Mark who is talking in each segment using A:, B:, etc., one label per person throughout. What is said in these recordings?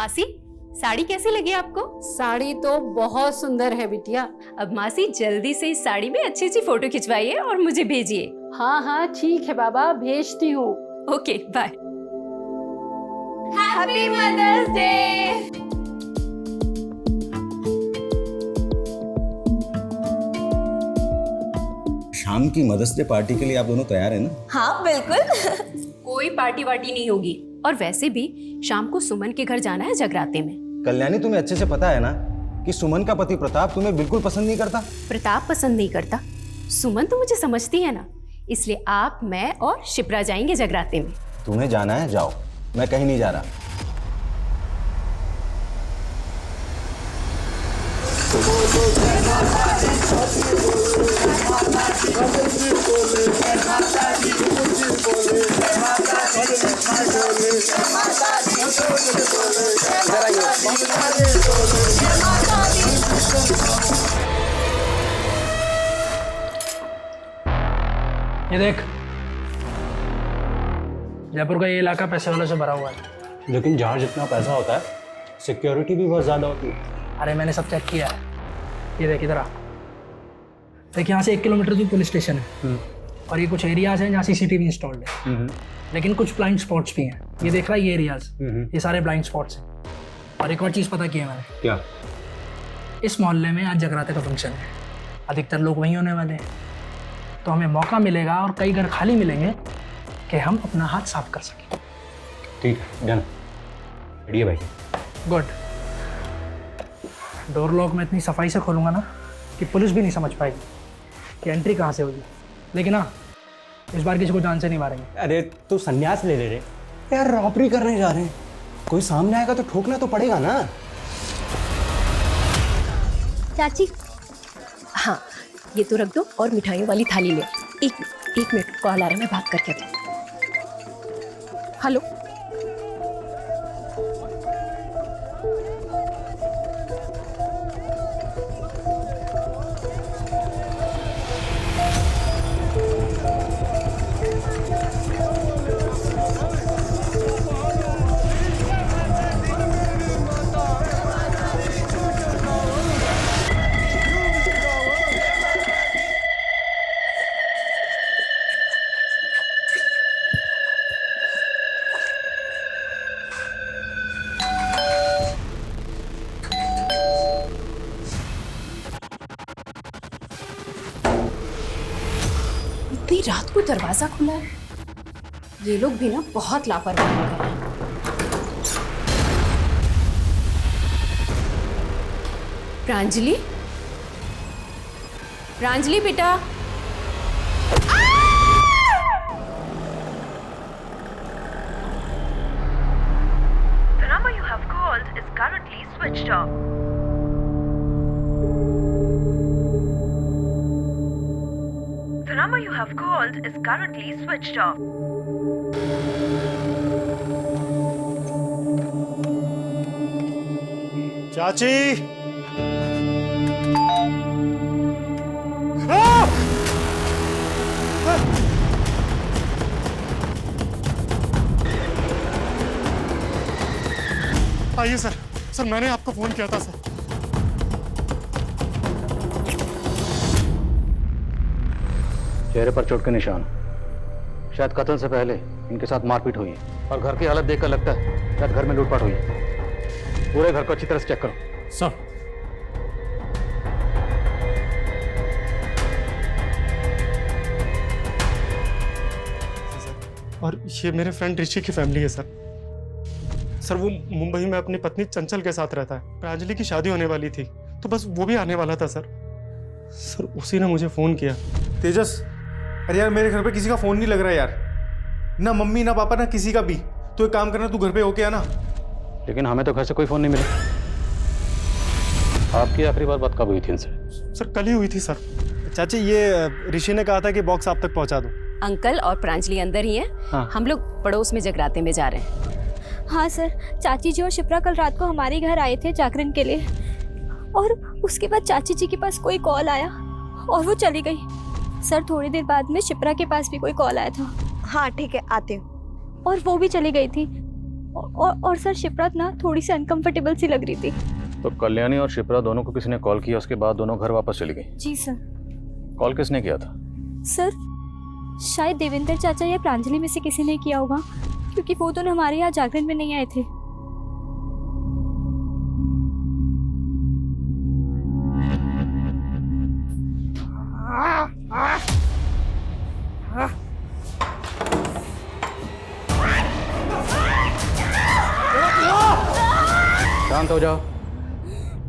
A: मासी, साड़ी कैसी लगी आपको?
B: साड़ी तो बहुत सुंदर है बिटिया।
A: अब मासी जल्दी से इस साड़ी में अच्छी अच्छी फोटो खिंचवाइए और मुझे भेजिए।
B: हाँ हाँ ठीक है बाबा, भेजती हूँ।
A: Okay bye.
C: Happy mother's day.
D: शाम की मदर्स डे पार्टी के लिए आप दोनों तैयार हैं ना?
C: हाँ बिल्कुल।
A: कोई पार्टी वार्टी नहीं होगी। और वैसे भी शाम को सुमन के घर जाना है जगराते में।
D: कल्याणी, तुम्हें अच्छे से पता है ना कि सुमन का पति प्रताप तुम्हें बिल्कुल पसंद नहीं करता।
A: प्रताप पसंद नहीं करता, सुमन तो मुझे समझती है ना, इसलिए आप, मैं और शिप्रा जाएंगे जगराते में।
D: तुम्हें जाना है जाओ, मैं कहीं नहीं जा रहा।
E: ये देख, जयपुर का ये इलाका पैसे वालों से भरा हुआ है।
F: लेकिन जहाँ जितना पैसा होता है सिक्योरिटी भी बहुत ज़्यादा होती है।
E: अरे मैंने सब चेक किया है। ये देख इधर आ। देख, यहाँ से 1 किलोमीटर दूर पुलिस स्टेशन है और ये कुछ एरियाज हैं जहाँ सीसीटीवी इंस्टॉल्ड है। लेकिन कुछ ब्लाइंड स्पॉट्स भी हैं। ये देख रहा है, ये एरियाज, ये सारे ब्लाइंड स्पॉट्स हैं। और एक और चीज़ पता की है मैंने।
F: क्या?
E: इस मोहल्ले में आज जगराते का फंक्शन है, अधिकतर लोग वहीं होने वाले हैं, तो हमें मौका मिलेगा और कई घर खाली मिलेंगे कि हम अपना हाथ साफ कर सकें।
F: ठीक है, डन। बढ़िया भाई।
E: गुड। डोर लॉक में इतनी सफाई से खोलूंगा ना कि पुलिस भी नहीं समझ पाएगी कि एंट्री कहाँ से होगी। लेकिन हाँ, इस बार किसी को जान से नहीं मारेंगे।
F: अरे तू संन्यास ले रे यार, रॉबरी करने जा रहे हैं, कोई सामने आएगा तो ठोकना तो पड़ेगा ना।
A: चाची, हाँ ये तो रख दो और मिठाइयों वाली थाली ले। एक मिनट, कॉल आ रहा है, मैं बात करके आती हूँ। हेलो, इतनी रात को दरवाजा खुला है। ये लोग भी ना बहुत लापरवाही कर रहे हैं। प्रांजलि, प्रांजलि बेटा।
G: The number you have called is currently switched off. The number you have called is currently switched off.
H: चाची, आइए सर। सर मैंने आपको फोन किया था सर।
F: चेहरे पर चोट के निशान, शायद कत्ल से पहले इनके साथ मारपीट हुई है और घर की हालत देखकर लगता है शायद घर में लूटपाट हुई है। पूरे घर को अच्छी तरह से चेक करो।
H: सर और ये मेरे फ्रेंड ऋषि की फैमिली है सर। सर वो मुंबई में अपनी पत्नी चंचल के साथ रहता है। प्रांजलि की शादी होने वाली थी तो बस वो भी आने वाला था सर। सर उसी ने मुझे फोन किया।
I: तेजस, अरे यार मेरे घर पे किसी का फोन नहीं लग रहा है यार, ना मम्मी ना पापा ना किसी का भी। तो एक काम करना, तू घर पे होके आना।
F: लेकिन हमें तो घर से कोई फोन नहीं मिला। आपकी आखिरी बात कब हुई थी इनसे?
H: सर कल ही हुई थी सर। चाची ये ऋषि ने कहा था कि बॉक्स आप तक पहुंचा दो।
A: अंकल और प्रांजलि अंदर ही हैं।
F: हाँ।
A: हम लोग पड़ोस में जगराते में जा रहे हैं।
C: हाँ सर, चाची जी और शिप्रा कल रात को हमारे घर आए थे जागरण के लिए, और उसके बाद चाची जी के पास कोई कॉल आया और वो चली गई। सर थोड़ी देर बाद में शिप्रा के पास भी कोई कॉल आया था।
J: हाँ ठीक है, आते हूँ।
C: और वो भी चली गई थी। और सर शिप्रा ना थोड़ी सी अनकंफर्टेबल सी लग रही थी।
F: तो कल्याणी और शिप्रा दोनों को किसी ने कॉल किया, उसके बाद दोनों घर वापस चली गई?
C: जी सर।
F: कॉल किसने किया था?
C: सर शायद देवेंद्र चाचा या प्रांजलि में से किसी ने किया होगा, क्योंकि वो दोनों हमारे यहाँ जागरण में नहीं आए थे।
F: शांत हो जाओ।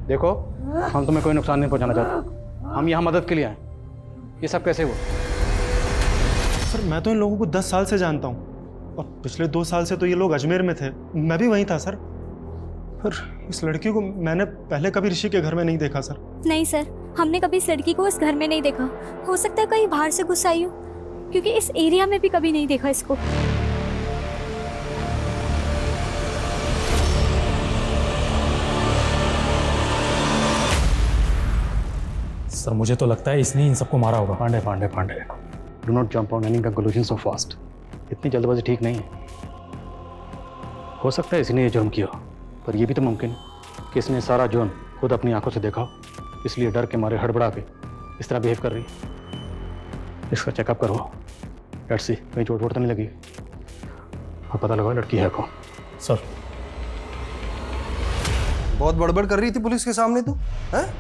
F: देखो, हम तुम्हें कोई नुकसान नहीं पहुंचाना चाहते, हम यहाँ मदद के लिए आए। ये सब कैसे हुआ?
H: सर मैं तो इन लोगों को 10 साल से जानता हूँ और पिछले 2 साल से तो ये लोग अजमेर में थे, मैं भी वहीं था सर। पर इस लड़की को मैंने पहले कभी ऋषि के घर में नहीं देखा सर।
C: नहीं सर, हमने कभी इस लड़की को इस घर में नहीं देखा। हो सकता है कहीं बाहर से घुस आई हो, क्योंकि इस एरिया में भी कभी नहीं देखा इसको।
J: सर मुझे तो लगता है इसने इन सबको मारा होगा।
F: Pandey Pandey Pandey, do not jump on any conclusion so fast. इतनी जल्दबाजी ठीक नहीं है। हो सकता है इसने ये जुर्म किया, पर यह भी तो मुमकिन है कि इसने सारा जुर्म खुद अपनी आंखों से देखा हो, इसलिए डर के मारे हड़बड़ा के इस तरह बिहेव कर रही है। इसका चेकअप करो, लेट्स सी कहीं चोट वोट तो नहीं लगी, और पता लगा लड़की है कौन।
J: सर
K: बहुत बड़बड़ कर रही थी पुलिस के सामने तू, हैं?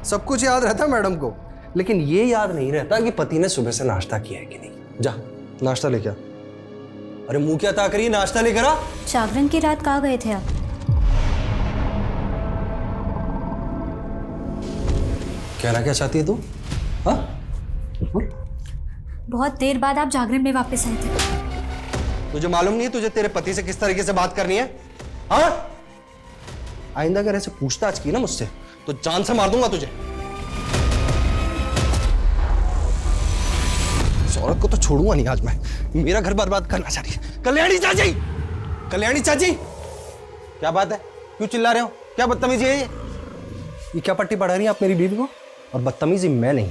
K: सब कुछ याद रहता मैडम को, लेकिन ये याद नहीं रहता कि पति ने सुबह से नाश्ता किया है कि नहीं। जा नाश्ता लेके आ। अरे मुंह क्या ताक रही है, नाश्ता लेकर आ।
C: जागरण की रात कहाँ गए थे आप?
K: कहना क्या चाहती है तू? हाँ?
C: बहुत देर बाद आप जागरण में वापस आए थे।
K: तुझे मालूम नहीं है तुझे तेरे पति से किस तरीके से बात करनी है? हाँ? आइंदा अगर ऐसे पूछताछ की ना मुझसे तो जान से मार दूंगा तुझे। इस औरत को तो छोड़ूंगा नहीं आज मैं। मेरा घर बर्बाद करना चाह रही है। कल्याणी चाची, कल्याणी चाची, क्या बात है? क्यों चिल्ला रहे हो? क्या बदतमीजी है ये क्या पट्टी पढ़ा रही है आप मेरी बीवी को? और बदतमीजी मैं नहीं,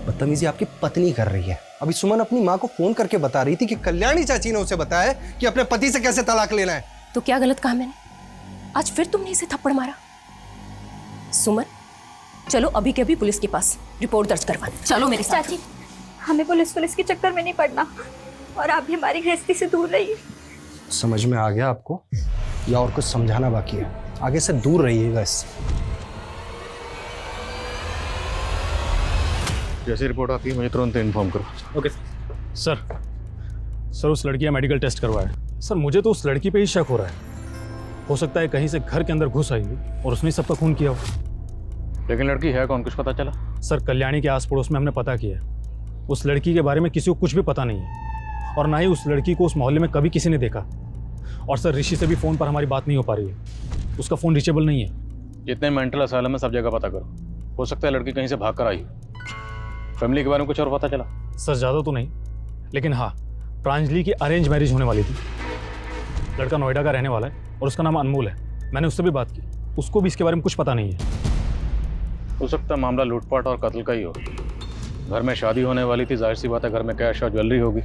K: बदतमीजी आपकी पत्नी कर रही है। अभी सुमन अपनी माँ को फोन करके बता रही थी कि कल्याणी चाची ने उसे बताया कि अपने पति से कैसे तलाक लेना है।
A: तो क्या गलत कहा मैंने? आज फिर तुमने इसे थप्पड़ मारा। सुमन चलो अभी के अभी पुलिस के पास रिपोर्ट दर्ज करवाने चलो मेरे साथ।
C: चाची हमें पुलिस के चक्कर में नहीं पड़ना, और आप भी हमारी गृहस्थी से दूर रहिए।
K: समझ में आ गया आपको, या और कुछ समझाना बाकी है? आगे से दूर रहिएगा इससे।
F: जैसी रिपोर्ट आती है मुझे तुरंत इन्फॉर्म करो।
J: ओके सर उस लड़की का मेडिकल टेस्ट करवाया। सर मुझे तो उस लड़की पे ही शक हो रहा है। हो सकता है कहीं से घर के अंदर घुस आई हो और उसने सबका खून किया हो।
F: लेकिन लड़की है कौन, कुछ पता चला?
J: सर कल्याणी के आस पड़ोस में हमने पता किया है, उस लड़की के बारे में किसी को कुछ भी पता नहीं है, और ना ही उस लड़की को उस मोहल्ले में कभी किसी ने देखा। और सर ऋषि से भी फ़ोन पर हमारी बात नहीं हो पा रही है, उसका फ़ोन रीचेबल नहीं है।
F: जितने मेंटल असाइलम में सब जगह पता करो, हो सकता है लड़की कहीं से भाग कर आई हो। फैमिली के बारे में कुछ और पता चला?
J: सर ज़्यादा तो नहीं, लेकिन हाँ प्रांजलि की अरेंज मैरिज होने वाली थी। लड़का नोएडा का रहने वाला है और उसका नाम अनमोल है। मैंने उससे भी बात की, उसको भी इसके बारे में कुछ पता नहीं है।
F: हो सकता है मामला लूटपाट और कत्ल का ही हो। घर में शादी होने वाली थी, जाहिर सी बात है घर में कैश और ज्वेलरी होगी,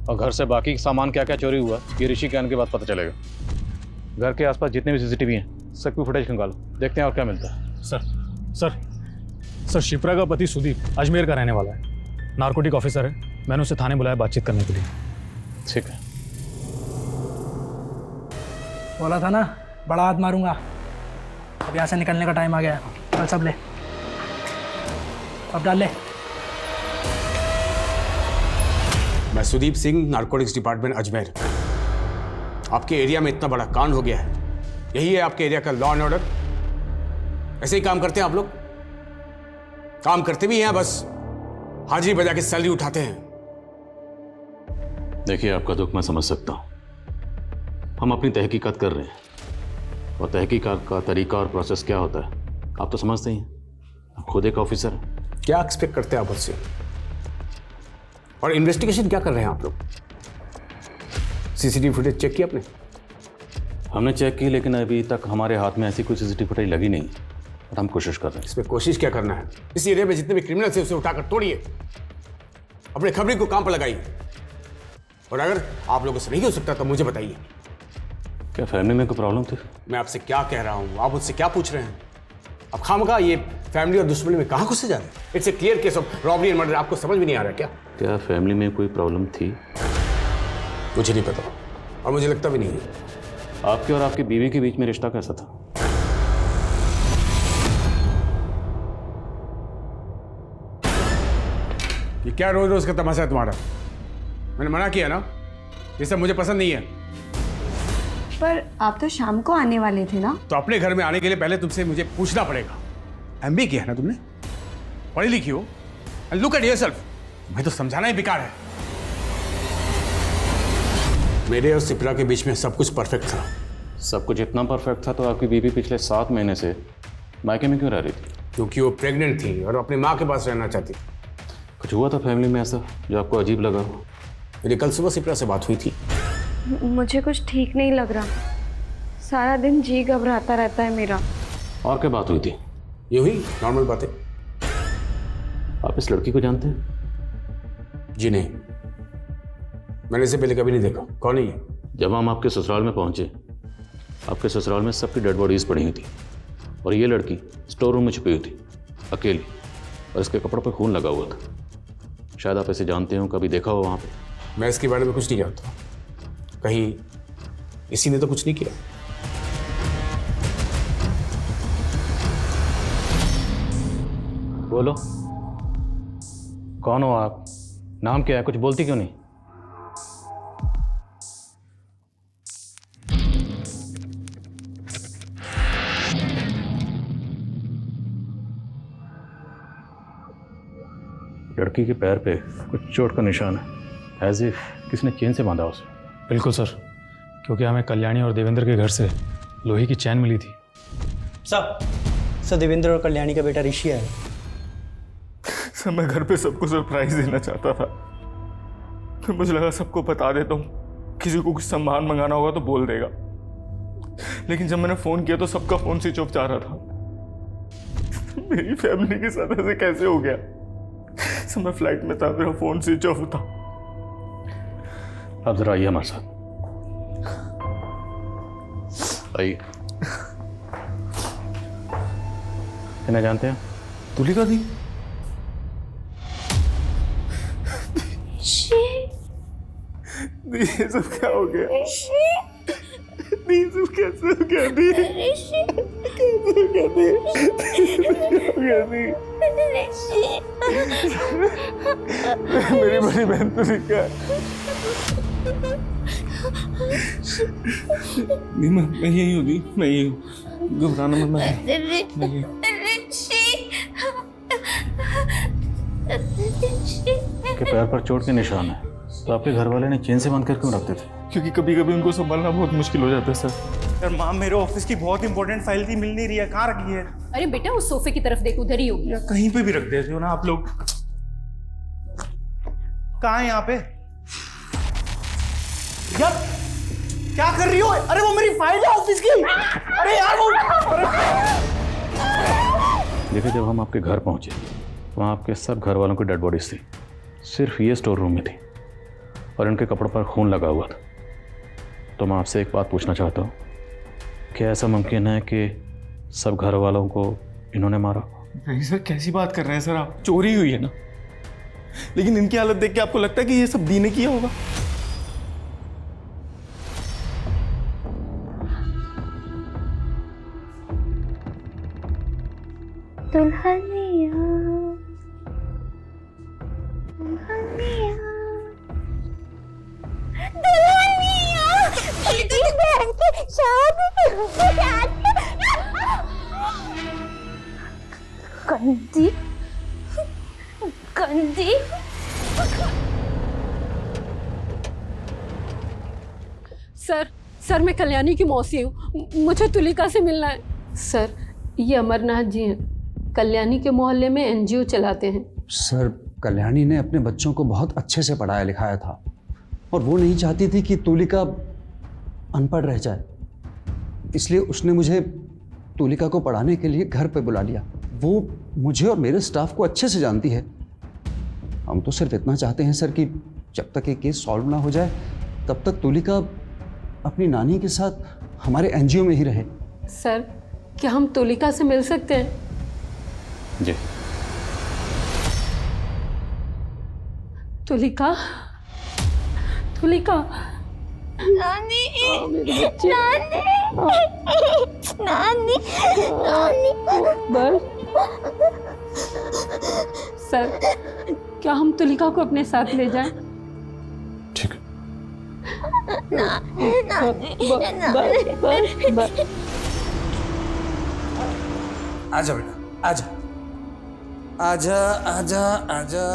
F: और घर से बाकी सामान क्या क्या चोरी हुआ ये ऋषि के आने के बाद पता चलेगा। घर के आसपास जितने भी सीसीटीवी हैं सबकी फुटेज निकालो, देखते हैं और क्या मिलता है।
J: सर शिप्रा का पति सुदीप अजमेर का रहने वाला है, नार्कोटिक ऑफिसर है। मैंने उसे थाने बुलाया बातचीत करने के लिए।
F: ठीक है।
E: बोला था ना बड़ा हाथ मारूंगा। अब यहाँ से निकलने का टाइम आ गया। चल सब ले, अब डाल ले।
L: मैं सुदीप सिंह, नार्कोटिक्स डिपार्टमेंट अजमेर। आपके एरिया में इतना बड़ा कांड हो गया है, यही है आपके एरिया का लॉ एंड ऑर्डर? ऐसे ही काम करते हैं आप लोग? काम करते भी हैं, बस हाजिरी बजा के सैलरी उठाते हैं।
F: देखिए आपका दुख मैं समझ सकता हूँ। हम अपनी तहकीकात कर रहे हैं, और तहकीकात का तरीका और प्रोसेस क्या होता है आप तो समझते ही हैं। आप खुद एक ऑफिसर हैं।
L: क्या एक्सपेक्ट करते हैं आप मुझसे? और इन्वेस्टिगेशन क्या कर रहे हैं आप लोग? सीसीटीवी फुटेज चेक किया आपने?
F: हमने चेक की, लेकिन अभी तक हमारे हाथ में ऐसी कोई सीसीटीवी फुटेज लगी नहीं, और हम कोशिश कर रहे हैं।
L: इसमें कोशिश क्या करना है? इस एरिया में जितने भी क्रिमिनल थे उसे उठाकर तोड़िए, अपने खबरी को काम पर लगाइए, और अगर आप लोगों से नहीं हो सकता तो मुझे बताइए,
F: क्या फैमिली में कोई प्रॉब्लम थी?
L: मैं आपसे क्या कह रहा हूँ, आप मुझसे क्या पूछ रहे हैं? अब खामखा ये फैमिली और दुश्मनी में कहाँ घुसे जा रहे हैं? It's a clear case of robbery and murder. आपको समझ में नहीं आ रहा क्या?
F: क्या फैमिली में कोई प्रॉब्लम थी?
L: मुझे नहीं पता और मुझे लगता भी नहीं है।
F: आपके और आपकी बीवी के बीच में रिश्ता कैसा था?
L: ये क्या रोज रोज का तमाशा है तुम्हारा? मैंने मना किया ना, ये सब मुझे पसंद नहीं है।
M: पर आप तो शाम को आने वाले थे ना?
L: तो अपने घर में आने के लिए पहले तुमसे मुझे पूछना पड़ेगा। एमबीए किया है ना तुमने, पढ़ी लिखी हो, एंड लुक एट योरसेल्फ। मैं तो समझाना ही बेकार है। मेरे और सिप्रा के बीच में सब कुछ परफेक्ट था।
F: सब कुछ इतना परफेक्ट था तो आपकी बीवी पिछले 7 महीने से मायके में क्यों रह रही थी?
L: क्योंकि वो प्रेग्नेंट थी और अपनी माँ के पास रहना चाहती।
F: कुछ हुआ था फैमिली में ऐसा जो आपको अजीब लगा?
L: मेरी कल सुबह सिप्रा से बात हुई थी।
M: मुझे कुछ ठीक नहीं लग रहा, सारा दिन जी घबराता रहता है मेरा।
F: और क्या बात हुई थी?
L: ये हुई नॉर्मल बातें।
F: आप इस लड़की को जानते हैं?
L: जी नहीं, मैंने इसे पहले कभी नहीं देखा। कौन है ये?
F: जब हम आपके ससुराल में पहुंचे, आपके ससुराल में सबकी डेड बॉडीज पड़ी हुई थी और ये लड़की स्टोर रूम में छुपी हुई थी अकेली, और इसके कपड़ों पर खून लगा हुआ था। शायद आप इसे जानते हो, कभी देखा हो वहाँ पे?
L: मैं इसके बारे में कुछ नहीं जानता। कहीं इसी ने तो कुछ नहीं किया।
F: बोलो, कौन हो आप? नाम क्या है? कुछ बोलती क्यों नहीं? लड़की के पैर पे कुछ चोट का निशान है, एज इफ किसने चेन से बांधा उसे।
J: बिल्कुल सर, क्योंकि हमें कल्याणी और देवेंद्र के घर से लोहे की चैन मिली थी।
N: सर देवेंद्र और कल्याणी का बेटा ऋषि है।
I: सर मैं घर पे सबको सरप्राइज देना चाहता था, तो मुझे लगा सबको बता देता हूँ, किसी को कुछ सामान मंगाना होगा तो बोल देगा। लेकिन जब मैंने फ़ोन किया तो सबका फ़ोन स्विच ऑफ जा रहा था। मेरी फैमिली के साथ ऐसे कैसे हो गया? सर मैं फ्लाइट में था, मेरा फ़ोन स्विच ऑफ था।
F: आप जरा आइए हमारे साथ, आइए। इन्हें जानते हैं?
I: तुलिका दी? ये सब क्या हो गया? दी सब कैसे हो गया? दी कैसे हो गया? दी हो गया? दी मेरी बड़ी बहन तुलिका। नहीं मैं यही हूँ दी, मैं यही हूँ, घबराना मत। मैं
F: के पैर पर चोट के निशान है, तो आपके घर वाले ने चेन से बांध कर क्यों रखते थे?
I: क्योंकि कभी कभी उनको संभालना बहुत मुश्किल हो जाता है सर। यार माँ, मेरे ऑफिस की बहुत इंपॉर्टेंट फाइल थी, मिल नहीं रही है, कहाँ रखी है?
A: अरे बेटा उस सोफे की तरफ देखो, उधर ही होगी।
I: या कहीं पे भी रख देते हो ना आप लोग। कहाँ है यहाँ पे? यार क्या कर रही हो? अरे वो मेरी फाइल है ऑफिस की। अरे यार वो
F: देखिए, जब हम आपके घर पहुंचे वहाँ आपके सब घर वालों की डेड बॉडीज थी, सिर्फ ये स्टोर रूम में थी और इनके कपड़ों पर खून लगा हुआ था। तो मैं आपसे एक बात पूछना चाहता हूँ, क्या ऐसा मुमकिन है कि सब घर वालों को इन्होंने मारा?
I: नहीं सर, कैसी बात कर रहे हैं सर आप? चोरी हुई है ना, लेकिन इनकी हालत देख के आपको लगता है कि ये सब दी ने किया होगा?
C: दुल्हनिया गंदी गंदी।
B: सर मैं कल्याणी की मौसी हूँ, मुझे तुलिका से मिलना है। सर ये अमरनाथ जी हैं, कल्याणी के मोहल्ले में एनजीओ चलाते हैं।
O: सर कल्याणी ने अपने बच्चों को बहुत अच्छे से पढ़ाया लिखाया था और वो नहीं चाहती थी कि तुलिका अनपढ़ रह जाए, इसलिए उसने मुझे तुलिका को पढ़ाने के लिए घर पे बुला लिया। वो मुझे और मेरे स्टाफ को अच्छे से जानती है। हम तो सिर्फ इतना चाहते हैं सर कि जब तक ये केस सॉल्व ना हो जाए तब तक तुलिका अपनी नानी के साथ हमारे एनजीओ में ही रहे।
B: सर, क्या हम तुलिका से मिल सकते हैं?
F: जी।
B: तुलिका, तुलिका।
C: नानी, नानी, नानी, नानी।
B: बस। सर, क्या हम तुलिका को अपने साथ ले जाएं?
F: ठीक है।
K: आजा बेटा, आजा आजा आजा आजा।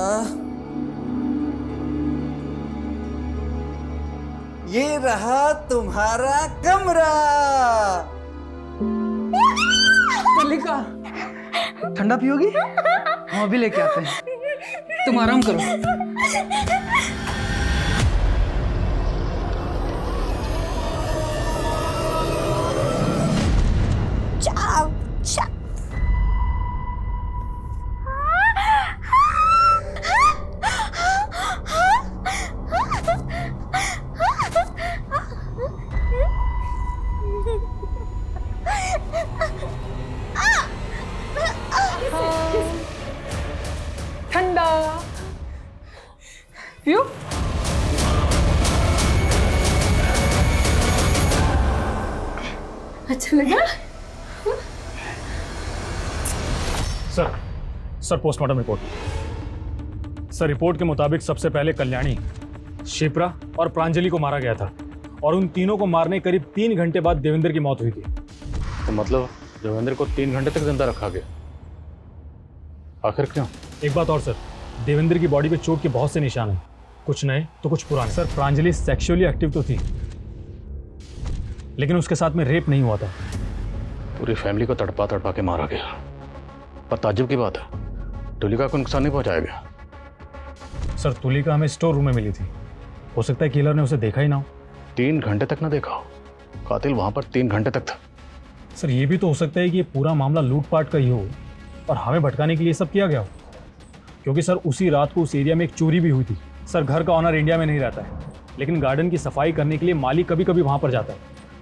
K: ये रहा तुम्हारा कमरा।
E: तुलिका, ठंडा पियोगी? हम अभी लेके आते हैं, तुम आराम करो। ठंडा पियो।
B: अच्छा लगा?
J: Sir postmortem report. Sir, report के मुताबिक सबसे पहले कल्याणी, शिप्रा और प्रांजलि को मारा गया था और उन तीनों को मारने करीब 3 घंटे बाद देवेंद्र की मौत हुई थी।
F: तो मतलब देवेंद्र को 3 घंटे तक जिंदा रखा गया, आखिर क्यों?
J: एक बात और सर, देवेंद्र की बॉडी पे चोट के बहुत से निशान हैं, कुछ नए तो कुछ पुराने। सर, प्रांजलि सेक्सुअली एक्टिव तो थी, लेकिन उसके साथ में रेप नहीं हुआ था।
F: पूरी फैमिली को तड़पा तड़पा के मारा गया। पर ताज्जुब की बात है, तुलिका को नुकसान नहीं पहुंचाया गया।
J: सर, तुलिका हमें स्टोर रूम में मिली थी, हो सकता है किलर ने उसे देखा ही ना हो।
F: 3 घंटे तक ना देखा हो, कातिल वहां पर 3 घंटे तक था।
J: सर, ये भी तो हो सकता है कि ये पूरा मामला लूटपाट का ही हो और हमें भटकाने के लिए सब किया गया हो, क्योंकि सर उसी रात को उस एरिया में एक चोरी भी हुई थी। सर, घर का ऑनर इंडिया में नहीं रहता है, लेकिन गार्डन की सफाई करने के लिए माली कभी कभी वहाँ पर जाता है।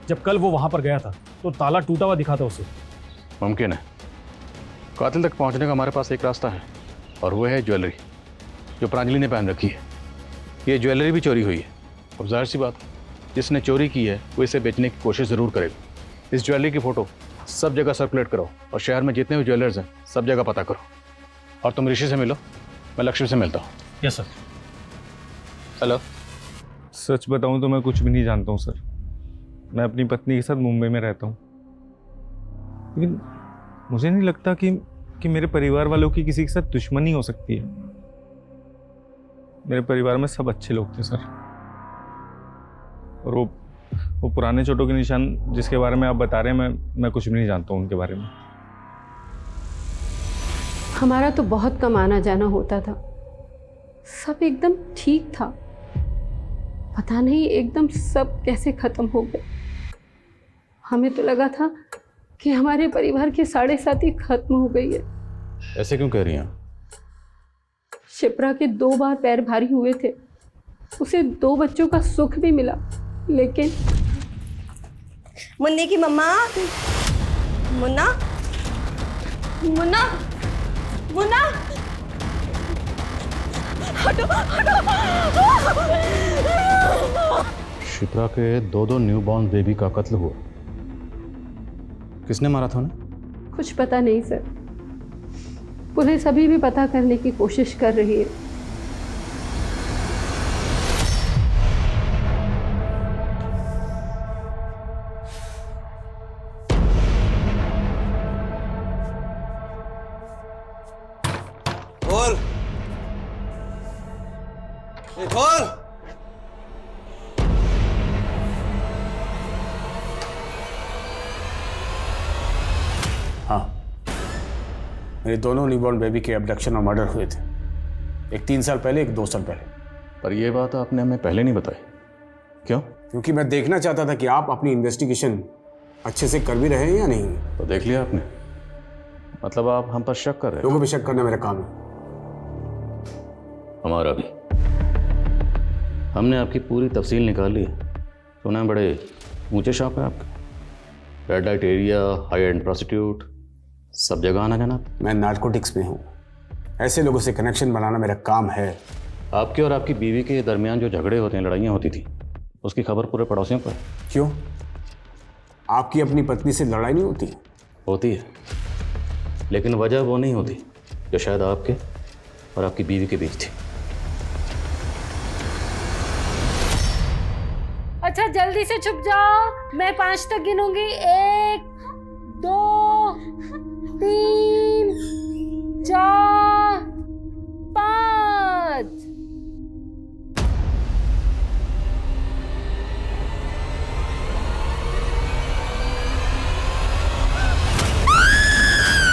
J: जब कल वो वहाँ पर गया था तो ताला टूटा हुआ दिखा था उसे।
F: मुमकिन है। कातिल तक पहुँचने का हमारे पास एक रास्ता है, और वो है ज्वेलरी जो प्रांजलि ने पहन रखी है। ये ज्वेलरी भी चोरी हुई है। अब जाहिर सी बात, जिसने चोरी की है वो इसे बेचने की कोशिश ज़रूर करेगा। इस ज्वेलरी की फ़ोटो सब जगह सर्कुलेट करो और शहर में जितने भी ज्वेलर्स हैं सब जगह पता करो। और तुम ऋषि से मिलो, मैं लक्ष्मी से मिलता हूँ।
J: Yes sir.
F: हेलो।
I: सच बताऊं तो मैं कुछ भी नहीं जानता हूँ सर। मैं अपनी पत्नी के साथ मुंबई में रहता हूँ, लेकिन मुझे नहीं लगता कि मेरे परिवार वालों की किसी के साथ दुश्मनी हो सकती है। मेरे परिवार में सब अच्छे लोग थे सर, और वो पुराने चोटों के निशान जिसके बारे में आप बता रहे हैं, मैं कुछ भी नहीं जानता हूँ उनके बारे में।
B: हमारा तो बहुत कम आना जाना होता था, सब एकदम ठीक था। पता नहीं एकदम सब कैसे खत्म हो गए। हमें तो लगा था कि हमारे परिवार की 7.5 खत्म हो गई है।
F: ऐसे क्यों कह रही हैं?
B: शिप्रा के 2 बार पैर भारी हुए थे, उसे 2 बच्चों का सुख भी मिला, लेकिन
C: मुन्नी की मम्मा, मुन्ना, मुन्ना, मुन्ना, हटो, हटो।
F: शिप्रा के 2 न्यूबॉर्न बेबी का कत्ल हुआ। किसने मारा था उन्हें?
B: कुछ पता नहीं सर, पुलिस अभी भी पता करने की कोशिश कर रही है।
K: खोल, ये खोल।
L: हाँ, मेरे दोनों न्यूबॉर्न बेबी के अबडक्शन और मर्डर हुए थे, एक 3 साल पहले, एक 2 साल पहले।
F: पर यह बात आपने हमें पहले नहीं बताई, क्यों?
L: क्योंकि मैं देखना चाहता था कि आप अपनी इन्वेस्टिगेशन अच्छे से कर भी रहे हैं या नहीं।
F: तो देख लिया आपने, मतलब आप हम पर शक कर रहे हैं?
L: लोगों पर शक करना मेरा काम है।
F: हमारा भी। हमने आपकी पूरी तफसील निकाल ली है। सुना है बड़े ऊंचे शौक है आपके। Red light area, high and prostitute, सब जगह आना जाना।
L: मैं नार्कोटिक्स में हूँ, ऐसे लोगों से कनेक्शन बनाना मेरा काम है।
F: आपके और आपकी बीवी के दरमियान जो झगड़े होते हैं, लड़ाइयाँ होती थी, उसकी खबर पूरे पड़ोसियों को है।
L: क्यों? आपकी अपनी पत्नी से लड़ाई नहीं होती?
F: होती है, लेकिन वजह वो नहीं होती जो शायद आपके और आपकी बीवी के बीच थी।
B: अच्छा जल्दी से छुप जाओ, मैं 5 तक गिनूंगी। 1 2 3 4 5।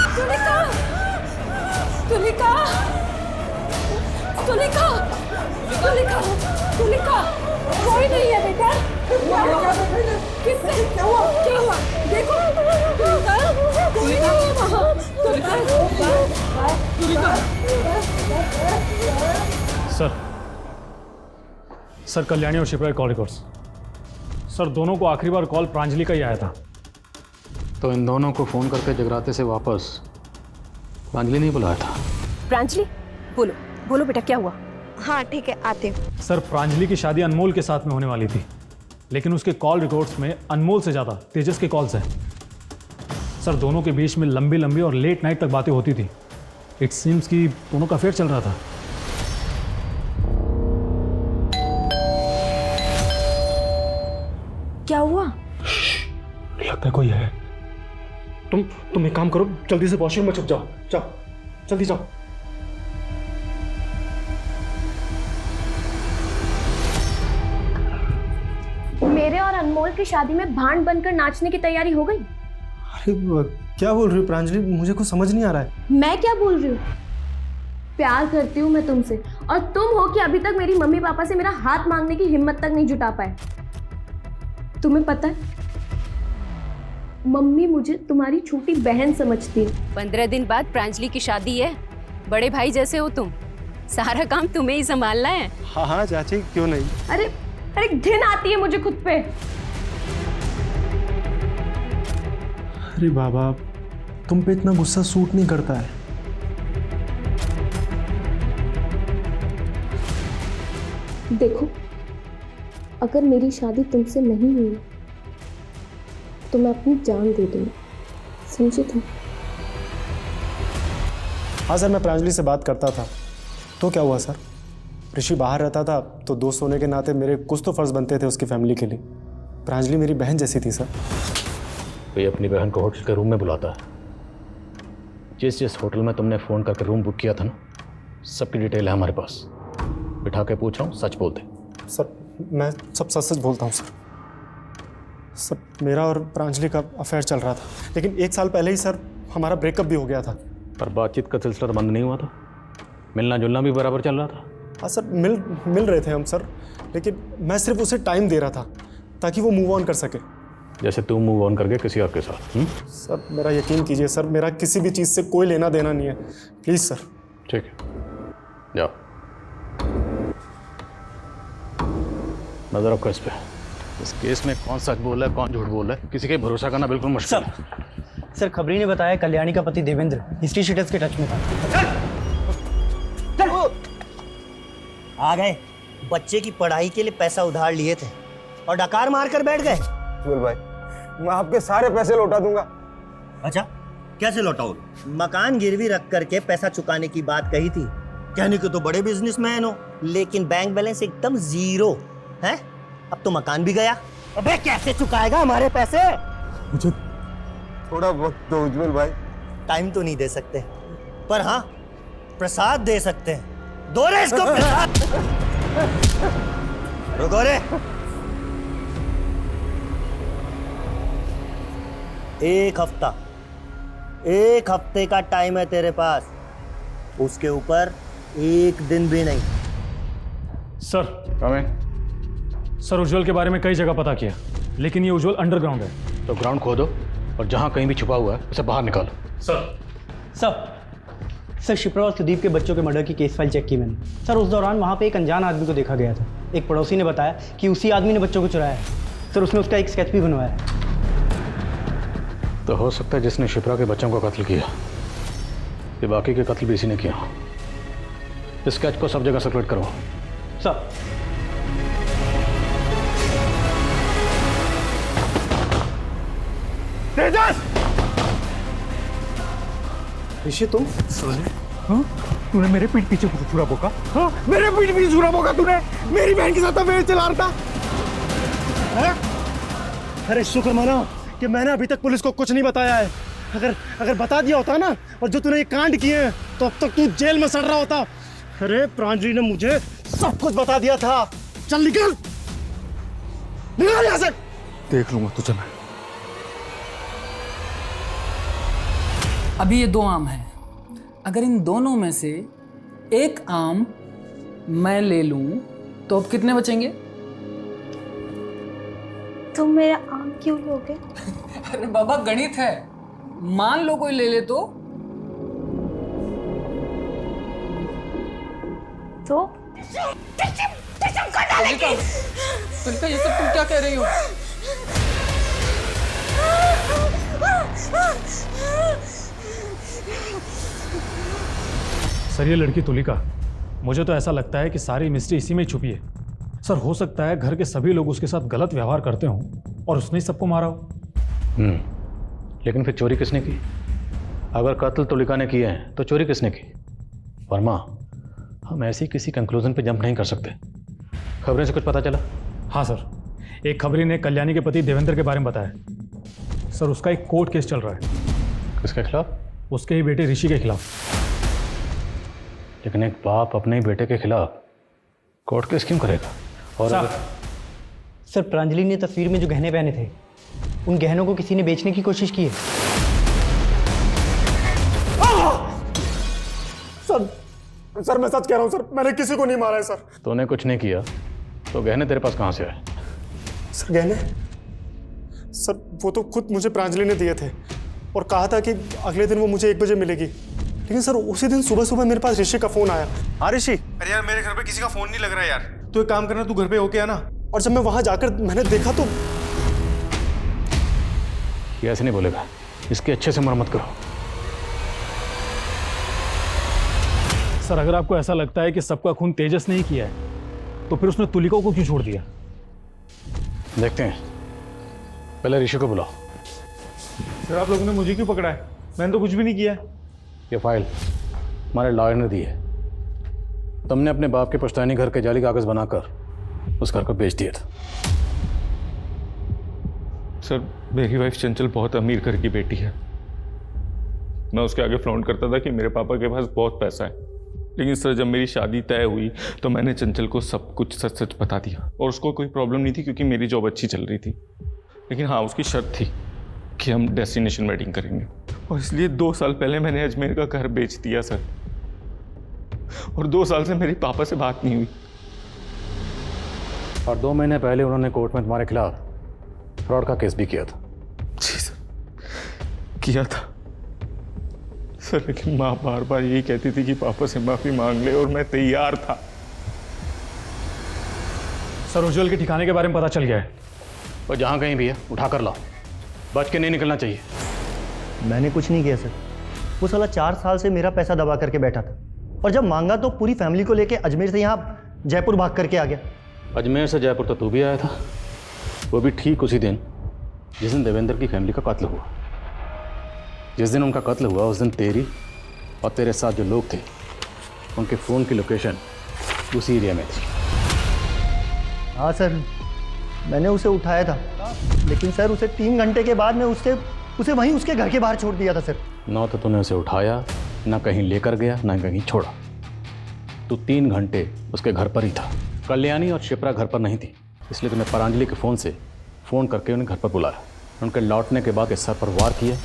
B: तुलिका, तुलिका, तुलिका, तुलिका, तुलिका, कोई नहीं है बेटा। किससे क्या हुआ? क्या हुआ? देखो कोई नहीं है वहाँ।
J: सर कल्याणी और शिप्रा कॉल रिकॉर्ड्स। सर दोनों को आखिरी बार कॉल प्रांजलि का ही आया था।
F: तो इन दोनों को फ़ोन करके जगराते से वापस प्रांजलि नहीं बुलाया था?
A: प्रांजलि, बोलो बोलो बेटा, क्या हुआ?
M: हाँ ठीक है, आते हैं।
J: सर प्रांजलि की शादी अनमोल के साथ में होने वाली थी, लेकिन उसके कॉल रिकॉर्ड्स में अनमोल से ज़्यादा तेजस के कॉल्स हैं। सर दोनों के बीच में लंबी लंबी और लेट नाइट तक बातें होती थी। इट सीम्स कि दोनों का अफेयर चल रहा था।
M: क्या हुआ?
H: लगता है कोई है। तुम एक काम करो, जल्दी से वॉशरूम में छुप जाओ। जाओ जल्दी जाओ।
A: मेरे और अनमोल की शादी में भांड बनकर नाचने की तैयारी हो गई।
H: अरे क्या बोल रही हो प्रांजलि? मुझे कुछ समझ नहीं आ रहा है।
A: मैं क्या बोल रही हूँ? प्यार करती हूँ मैं तुमसे, और तुम हो कि अभी तक मेरी मम्मी पापा से मेरा हाथ मांगने की हिम्मत तक नहीं जुटा पाए। तुम्हें पता है, मम्मी मुझे तुम्हारी छोटी बहन समझती है।
P: 15 दिन बाद प्रांजलि की शादी है, बड़े भाई जैसे हो तुम, सारा काम तुम्हें ही संभालना है।
H: हाँ हाँ चाची, क्यों नहीं।
A: अरे अरे घिन आती है मुझे खुद पे।
H: अरे बाबा, तुम पे इतना गुस्सा सूट नहीं करता है।
A: देखो, अगर मेरी शादी तुमसे नहीं हुई तो मैं अपनी जान दे दूंगी, समझे तुम?
H: हाँ सर, मैं प्रांजलि से बात करता था। तो क्या हुआ सर? ऋषि बाहर रहता था तो दोस्त होने के नाते मेरे कुछ तो फर्ज बनते थे उसकी फैमिली के लिए। प्रांजलि मेरी बहन जैसी थी सर।
F: कोई अपनी बहन को होटल के रूम में बुलाता है। जिस जिस होटल में तुमने फ़ोन करके रूम बुक किया था ना, सबकी डिटेल है हमारे पास। बिठा के पूछ रहा हूँ, सच बोलते।
H: सर मैं सब सच सच बोलता हूँ सर। सर मेरा और प्रांजलि का अफेयर चल रहा था, लेकिन 1 साल पहले ही सर हमारा ब्रेकअप भी हो गया था।
F: पर बातचीत का सिलसिला बंद नहीं हुआ था, मिलना जुलना भी बराबर चल रहा था।
H: हाँ सर, मिल रहे थे हम सर, लेकिन मैं सिर्फ उसे टाइम दे रहा था ताकि वो मूव ऑन कर सके।
F: जैसे तुम मूव ऑन करके किसी और के साथ।
H: सर मेरा यकीन कीजिए सर, मेरा किसी भी चीज़ से कोई लेना देना नहीं है, प्लीज़ सर।
F: ठीक है, जाओ, नजर रखो इस पे। इस केस में कौन सच बोल रहा है कौन झूठ बोल रहा है, किसी के भरोसा करना बिल्कुल मुश्किल है।
N: सर खबरी ने बताया कल्याणी का पति देवेंद्र हिस्ट्री शीटर्स के टच में था।
Q: आ गए, बच्चे की पढ़ाई के लिए पैसा उधार लिए थे और डकार मार कर बैठ गए।
D: बोल भाई, मैं आपके सारे पैसे लौटा दूंगा।
Q: अच्छा, कैसे लौटाओ? मकान गिरवी रख करके पैसा चुकाने की बात कही थी। कहने को तो बड़े बिजनेसमैन हो, लेकिन बैंक बैलेंस एकदम जीरो है। अब तो मकान भी गया। अबे कैसे चुकाएगा हमारे पैसे?
D: मुझे थोड़ा वक्त दो उज्जवल भाई।
Q: टाइम तो नहीं दे सकते, पर हाँ प्रसाद दे सकते हैं। दो रे इसको प्रसाद। रुको रे। एक हफ्ते का टाइम है तेरे पास, उसके ऊपर 1 दिन भी नहीं।
J: सर सर उज्जवल के बारे में कई जगह पता किया, लेकिन ये उज्जवल अंडरग्राउंड है।
F: तो ग्राउंड खोदो और जहां कहीं भी छुपा हुआ है उसे बाहर निकालो।
N: सर शिप्रा और सुदीप के बच्चों के मर्डर की केस फाइल चेक की मैंने। सर उस दौरान वहाँ पे एक अनजान आदमी को देखा गया था। एक पड़ोसी ने बताया कि उसी आदमी ने बच्चों को चुराया है। सर उसने उसका एक स्केच भी बनवाया है।
F: तो हो सकता है जिसने शिप्रा के बच्चों को कत्ल किया ये बाकी के कत्ल भी इसी ने किया। इस स्केच को सब जगह सर्कुलेट करो।
N: सर।
H: तेजस! ऋषि तुम?
I: हाँ? तूने मेरे पीठ पीछे छुरा बोका? हाँ? मेरे पीठ पीछे छुरा बोका तूने? मेरी बहन के साथ अफेयर चला रहा था?
H: अरे शुक्र माना कि मैंने अभी तक पुलिस को कुछ नहीं बताया है। अगर बता दिया होता ना, और जो तूने ये कांड किए हैं, तो अब तक तू जेल में सड़ रहा होता। अरे प्रांजलि ने मुझे सब कुछ बता दिया था। चल निकल यहाँ से।
I: देख लूंगा तुझे मैं।
E: अभी ये 2 आम हैं। अगर इन दोनों में से एक आम मैं ले लूं तो अब कितने बचेंगे?
M: तुम मेरा आम क्यों लोगे?
E: अरे बाबा गणित है, मान लो कोई ले ले तो तुलिका, ये सब तुम क्या कह रही हो?
J: सर ये लड़की तुलिका, मुझे तो ऐसा लगता है कि सारी मिस्ट्री इसी में ही छुपी है। सर हो सकता है घर के सभी लोग उसके साथ गलत व्यवहार करते हों और उसने ही सबको मारा हो।
F: लेकिन फिर चोरी किसने की? अगर कत्ल तुलिका ने किए हैं तो चोरी किसने की? वर्मा, हम ऐसी किसी कंक्लूजन पे जंप नहीं कर सकते। खबरें से कुछ पता चला?
J: हाँ सर, एक खबरी ने कल्याणी के पति देवेंद्र के बारे में बताया। सर उसका एक कोर्ट केस चल रहा है।
F: किसके खिलाफ?
J: उसके ही बेटे ऋषि के खिलाफ।
F: लेकिन एक बाप अपने ही बेटे के खिलाफ कोर्ट केस क्यों करेगा? और
N: सर प्रांजलि ने तस्वीर में जो गहने पहने थे, उन गहनों को किसी ने बेचने की कोशिश की है।
H: सर मैं सच कह रहा हूँ सर, मैंने किसी को नहीं मारा है सर।
F: तूने कुछ नहीं किया तो गहने तेरे पास कहाँ से आए?
H: सर गहने? सर वो तो खुद मुझे प्रांजलि ने दिए थे और कहा था कि अगले दिन वो मुझे 1 बजे मिलेगी। लेकिन सर उसी दिन सुबह सुबह मेरे पास ऋषि का फोन आया। हाँ ऋषि?
I: अरे यार मेरे घर पे किसी का फोन नहीं लग रहा है यार। तू एक काम करना, तू घर पे होके आना।
H: और जब मैं वहां जाकर मैंने देखा तो
F: ये ऐसे नहीं बोलेगा, इसकी अच्छे से मरम्मत करो।
J: सर अगर आपको ऐसा लगता है कि सबका खून तेजस ने ही किया है तो फिर उसने तुलिका को क्यों छोड़ दिया?
F: देखते हैं, पहले ऋषि को बुलाओ।
I: सर आप लोगों ने मुझे क्यों पकड़ा है? मैंने तो कुछ भी नहीं किया है।
F: ये फाइल हमारे लॉयर ने दी है। तुमने अपने बाप के पुश्तैनी घर के जाली कागज बनाकर उस घर को बेच दिया था।
I: सर मेरी वाइफ चंचल बहुत अमीर घर की बेटी है। मैं उसके आगे फ्लॉन्ट करता था कि मेरे पापा के पास बहुत पैसा है। लेकिन सर जब मेरी शादी तय हुई तो मैंने चंचल को सब कुछ सच सच बता दिया और उसको कोई प्रॉब्लम नहीं थी क्योंकि मेरी जॉब अच्छी चल रही थी। लेकिन हाँ, उसकी शर्त थी कि हम डेस्टिनेशन वेडिंग करेंगे और इसलिए 2 साल पहले मैंने अजमेर का घर बेच दिया सर। और 2 साल से मेरे पापा से बात नहीं हुई।
F: और 2 महीने पहले उन्होंने कोर्ट में तुम्हारे खिलाफ फ्रॉड का केस भी किया था।
I: जी सर, किया था सर। लेकिन माँ बार बार यही कहती थी कि पापा से माफी मांग ले और मैं तैयार था।
J: सर उज्जवल के ठिकाने के बारे में पता चल गया है।
F: और जहाँ कहीं भी है उठा कर लाओ, बच के नहीं निकलना चाहिए।
Q: मैंने कुछ नहीं किया सर। वो साला 4 साल से मेरा पैसा दबा करके बैठा था और जब मांगा तो पूरी फैमिली को लेके अजमेर से यहाँ जयपुर भाग करके आ गया।
F: अजमेर से जयपुर तो तू भी आया था, वो भी ठीक उसी दिन जिस दिन देवेंद्र की फैमिली का कत्ल हुआ। जिस दिन उनका कत्ल हुआ उस दिन तेरी और तेरे साथ जो लोग थे उनके फ़ोन की लोकेशन उसी एरिया में थी।
Q: हाँ सर, मैंने उसे उठाया था, लेकिन सर उसे 3 घंटे के बाद मैं उसे वहीं उसके घर के बाहर छोड़ दिया था सर।
F: ना तो तूने उसे उठाया, ना कहीं लेकर गया, ना कहीं छोड़ा। तू 3 घंटे उसके घर पर ही था। कल्याणी और शिप्रा घर पर नहीं थी, इसलिए तूने प्रांजलि के फ़ोन से फ़ोन करके उन्हें घर पर बुलाया। उनके लौटने के बाद इस सर पर वार किया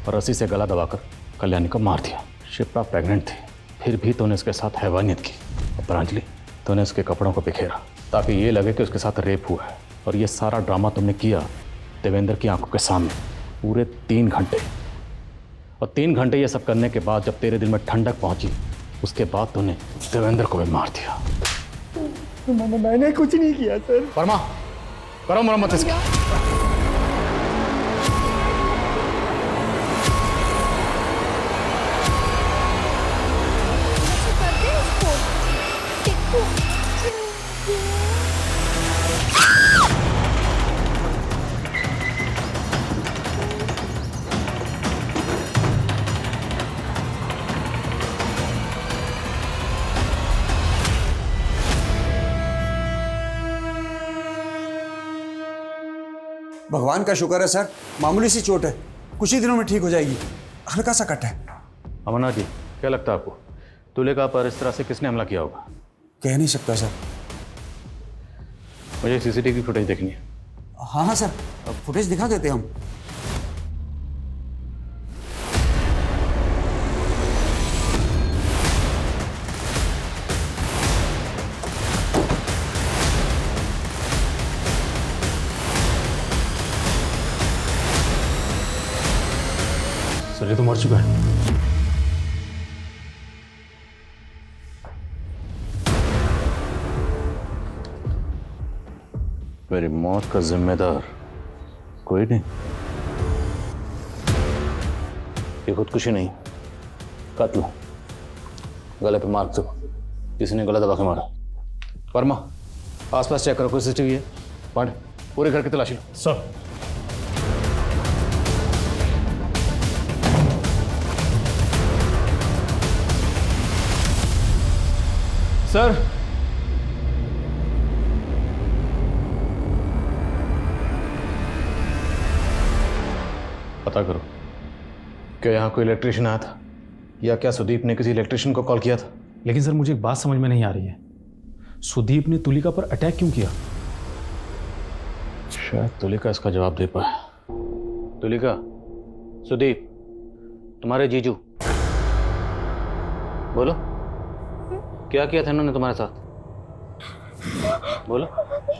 F: और रस्सी से गला दबाकर कल्याणी को मार दिया। शिप्रा प्रेग्नेंट थी, फिर भी तूने उसके साथ हैवानियत की। और प्रांजलि, तूने उसके कपड़ों को बिखेरा ताकि ये लगे कि उसके साथ रेप हुआ है। और ये सारा ड्रामा तुमने किया देवेंद्र की आंखों के सामने पूरे 3 घंटे। और 3 घंटे ये सब करने के बाद जब तेरे दिल में ठंडक पहुंची, उसके बाद तूने देवेंद्र को भी मार दिया।
H: मैंने कुछ नहीं किया सर।
F: वर्मा, करो मरम्मत इसकी।
O: भगवान का शुक्र है सर, मामूली सी चोट है, कुछ ही दिनों में ठीक हो जाएगी, हल्का सा कट है।
F: अमरनाथ जी, क्या लगता है आपको तुलिका पर इस तरह से किसने हमला किया होगा?
O: कह नहीं सकता सर।
F: मुझे सीसीटीवी फुटेज देखनी है।
O: हाँ हाँ सर, फुटेज दिखा देते हम।
J: सर ये तो मर चुका है।
F: मेरी मौत का जिम्मेदार कोई नहीं। ये खुदकुशी नहीं, कत्ल। गले पे मार दो, किसी ने गला दबा के मारा। वर्मा, आसपास चेक करो, कोई सीसीटीवी है? पांडे, पूरे घर की तलाशी लो।
J: सर। सर।
F: पता करो, क्या यहाँ कोई इलेक्ट्रिशियन आया था या क्या सुदीप ने किसी इलेक्ट्रिशियन को कॉल किया था?
J: लेकिन सर मुझे एक बात समझ में नहीं आ रही है, सुदीप ने तुलिका पर अटैक क्यों किया?
F: शायद तुलिका इसका जवाब दे पाए। तुलिका, सुदीप, तुम्हारे जीजू, बोलो क्या किया था इन्होंने तुम्हारे साथ? बोलो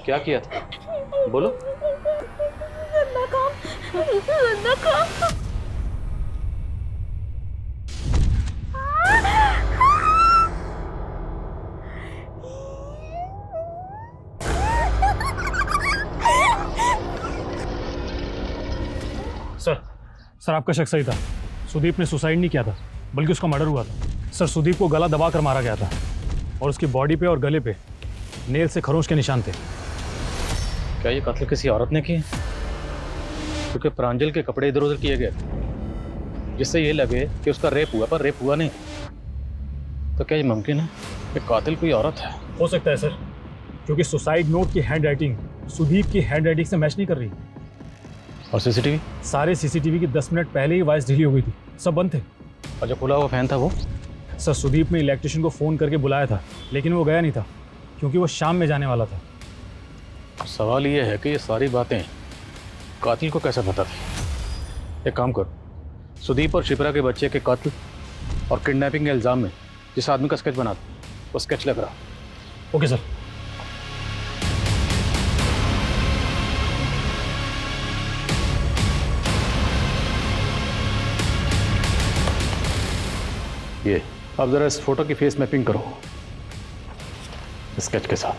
F: क्या किया था, बोलो।
J: सर आपका शक सही था, सुदीप ने सुसाइड नहीं किया था बल्कि उसका मर्डर हुआ था। सर सुदीप को गला दबाकर मारा गया था और उसकी बॉडी पे और गले पे नेल से खरोंच के निशान थे।
F: क्या ये कत्ल किसी औरत ने किया? क्योंकि प्रांजल के कपड़े इधर उधर किए गए जिससे ये लगे कि उसका रेप हुआ, पर रेप हुआ नहीं। तो क्या ये मुमकिन है कि कातिल कोई औरत है?
J: हो सकता है सर, क्योंकि सुसाइड नोट की हैंड राइटिंग सुदीप की हैंड राइटिंग से मैच नहीं कर रही।
F: और सीसीटीवी?
J: सारे सीसीटीवी की 10 मिनट पहले ही वॉइस डिली हो गई थी, सब बंद थे।
F: और जो खुला हुआ फैन था वो?
J: सर सुदीप ने इलेक्ट्रिशियन को फ़ोन करके बुलाया था लेकिन वो गया नहीं था क्योंकि वो शाम में जाने वाला था।
F: सवाल ये है कि ये सारी बातें कातिल को कैसे पता थी? एक काम करो, सुदीप और शिप्रा के बच्चे के कत्ल और किडनैपिंग के इल्ज़ाम में जिस आदमी का स्केच बना दो, वो स्केच लग रहा।
J: Okay sir.
F: ये अब जरा इस फोटो की फेस मैपिंग करो स्केच के साथ।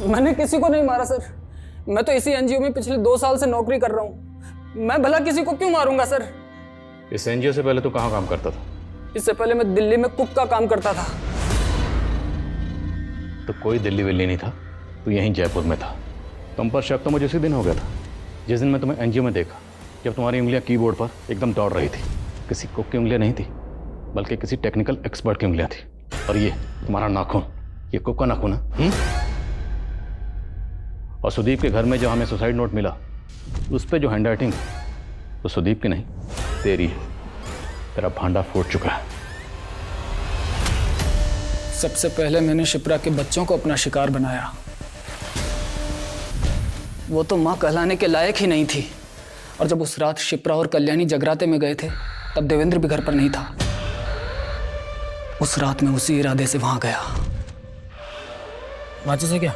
E: मैंने किसी को नहीं मारा सर, मैं तो इसी एनजीओ में पिछले 2 साल से नौकरी कर रहा हूँ। मैं भला किसी को क्यों मारूंगा सर?
F: इस एनजीओ से पहले तू कहाँ काम करता था?
E: इससे पहले मैं दिल्ली में कुक का काम करता था।
F: तो कोई दिल्ली विल्ली नहीं था, तू यहीं जयपुर में था। तुम पर शक तो मुझे उसी दिन हो गया था जिस दिन मैं तुम्हें एनजीओ में देखा, जब तुम्हारी उंगलियां कीबोर्ड पर एकदम दौड़ रही थी। किसी कुक की उंगलियां नहीं थी बल्कि किसी टेक्निकल एक्सपर्ट की उंगलियां थी। और ये तुम्हारा नाखून, ये कुक का नाखून है। और सुदीप के घर में जो हमें सुसाइड नोट मिला उस पर जो हैंड राइटिंग वो सुदीप की नहीं तेरी है। तेरा भांडा फूट चुका है।
E: सबसे पहले मैंने शिप्रा के बच्चों को अपना शिकार बनाया। वो तो माँ कहलाने के लायक ही नहीं थी। और जब उस रात शिप्रा और कल्याणी जगराते में गए थे तब देवेंद्र भी घर पर नहीं था। उस रात मैं उसी इरादे से वहां गया। माचिस है क्या?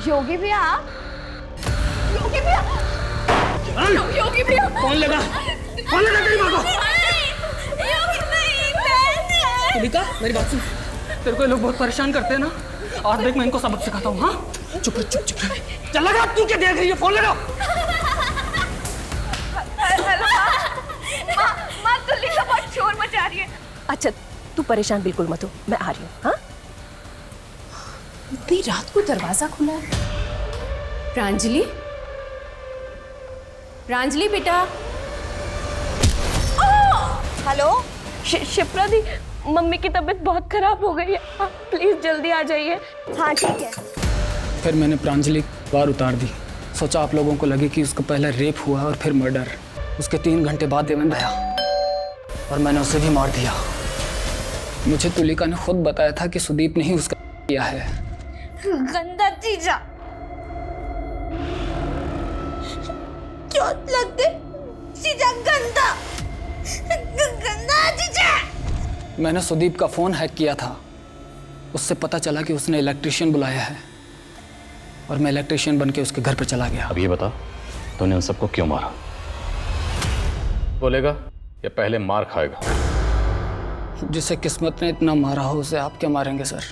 M: योगी भैया, योगी भैया, योगी भैया,
E: कौन लगा? कौन लगा तेरी माँ को? तुलिका, मेरी बात सुन। तेरे को ये लोग बहुत परेशान करते हैं ना, आज देख मैं इनको सबक सिखाता हूँ। हाँ, चुप रह, चुप चुप। चल लगा, तू क्या देख रही है? फोन लगा।
A: अच्छा तू परेशान बिल्कुल मत हो, मैं आ रही हूँ। हाँ, इतनी रात को दरवाजा खुला है।
P: प्रांजलि, प्रांजलि बेटा।
M: हेलो शिप्रा दी, मम्मी की तबीयत बहुत खराब हो गई है, आप प्लीज जल्दी आ जाइए। हाँ ठीक है।
E: फिर मैंने प्रांजलि बार उतार दी। सोचा आप लोगों को लगे कि उसको पहले रेप हुआ और फिर मर्डर। उसके 3 घंटे बाद देवेंद्र आया और मैंने उसे भी मार दिया। मुझे तुलिका ने खुद बताया था कि सुदीप ने ही उसका किया है।
C: गंदा जीजा, चोट लगते जीजा, गंदा गंदा जीजा।
E: मैंने सुदीप का फोन हैक किया था। उससे पता चला कि उसने इलेक्ट्रिशियन बुलाया है और मैं इलेक्ट्रिशियन बन के उसके घर पर चला गया।
F: अब ये बता, तूने उन सबको क्यों मारा? बोलेगा या पहले मार खाएगा?
E: जिसे किस्मत ने इतना मारा हो उसे आप क्या मारेंगे सर?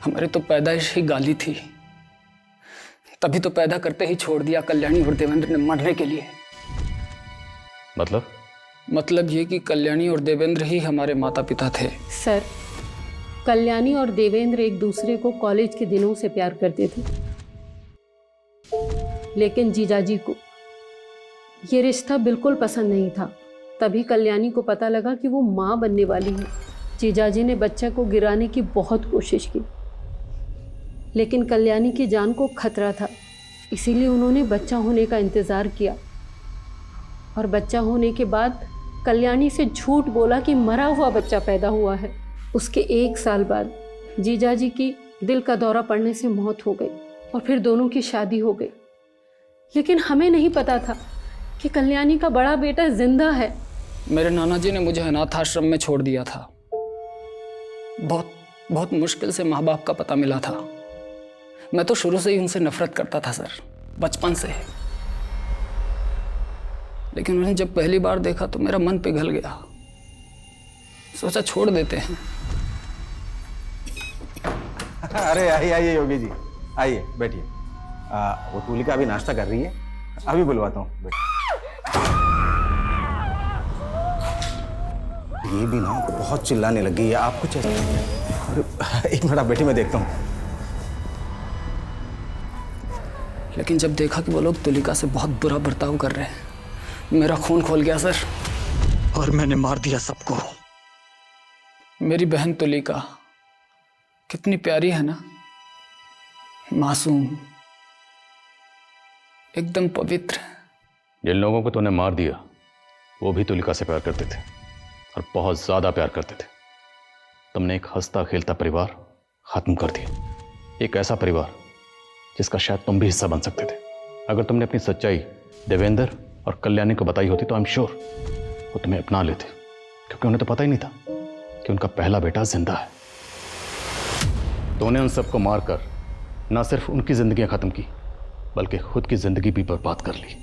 E: हमारी तो पैदाइश ही गाली थी, तभी तो पैदा करते ही छोड़ दिया कल्याणी और देवेंद्र ने मरने के लिए। मतलब ये कि कल्याणी और देवेंद्र ही हमारे माता पिता थे।
B: सर, कल्याणी और देवेंद्र एक दूसरे को कॉलेज के दिनों से प्यार करते थे, लेकिन जीजाजी को ये रिश्ता बिल्कुल पसंद नहीं था। तभी कल्याणी को पता लगा कि वो माँ बनने वाली है। जीजाजी ने बच्चे को गिराने की बहुत कोशिश की, लेकिन कल्याणी की जान को खतरा था, इसीलिए उन्होंने बच्चा होने का इंतज़ार किया। और बच्चा होने के बाद कल्याणी से झूठ बोला कि मरा हुआ बच्चा पैदा हुआ है। उसके 1 साल बाद जीजाजी की दिल का दौरा पड़ने से मौत हो गई और फिर दोनों की शादी हो गई। लेकिन हमें नहीं पता था कि कल्याणी का बड़ा बेटा जिंदा है।
E: मेरे नाना जी ने मुझे अनाथ आश्रम में छोड़ दिया था। बहुत मुश्किल से माँ बाप का पता मिला था। मैं तो शुरू से ही उनसे नफरत करता था सर, बचपन से। लेकिन उन्हें जब पहली बार देखा तो मेरा मन पिघल गया। सोचा छोड़ देते हैं।
D: अरे आइए योगी जी, आइए बैठिए। वो तुलिका अभी नाश्ता कर रही है, अभी बुलवाता हूँ। ये भी ना बहुत चिल्लाने लगी है। आप कुछ एक मिनट आप बैठी, मैं देखता हूँ।
E: लेकिन जब देखा कि वो लोग तुलिका से बहुत बुरा बर्ताव कर रहे हैं, मेरा खून खोल गया सर, और मैंने मार दिया सबको। मेरी बहन तुलिका कितनी प्यारी है ना, मासूम, एकदम पवित्र।
F: जिन लोगों को तूने मार दिया वो भी तुलिका से प्यार करते थे और बहुत ज्यादा प्यार करते थे। तुमने एक हंसता खेलता परिवार खत्म कर दिया, एक ऐसा परिवार जिसका शायद तुम भी हिस्सा बन सकते थे। अगर तुमने अपनी सच्चाई देवेंद्र और कल्याणी को बताई होती तो आई एम श्योर वो तुम्हें अपना लेते, क्योंकि उन्हें तो पता ही नहीं था कि उनका पहला बेटा जिंदा है। तूने उन सबको मारकर न सिर्फ उनकी जिंदगियां खत्म की, बल्कि खुद की जिंदगी भी बर्बाद कर ली।